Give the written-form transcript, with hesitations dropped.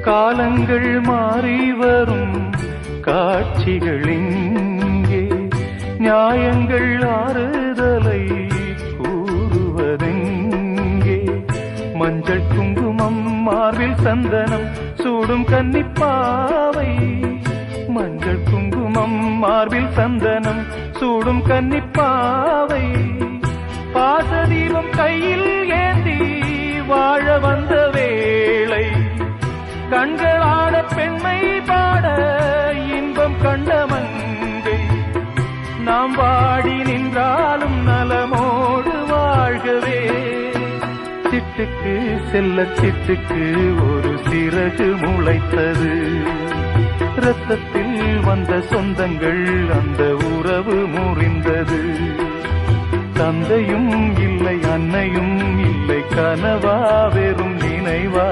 காலங்கள் மாறி வரும் காட்சிகள் இங்கே, நியாயங்கள் ஆறுதலை கூறுவதெங்கே. மஞ்சள் குங்குமம் மார்பில் சந்தனம் சூடும் கன்னிப்பாவை, மஞ்சள் குங்குமம் மார்பில் சந்தனம் சூடும் கன்னிப்பாவை. பாசதீபம் கையில் ஏந்தி வாழ வந்த வேளை, கண்களாட பெண்மை பாட இன்பம் கண்ட மங்கை. நாம் வாடி நின்றாலும் நலமோடு வாழ்கவே. சிட்டுக்கு செல்ல சிட்டுக்கு ஒரு சிறகு முளைத்தது, இரத்தத்தில் வந்த சொந்தங்கள் அந்த உறவு முறிந்தது. தந்தையும் இல்லை அன்னையும் இல்லை, கனவா வெறும் நினைவா.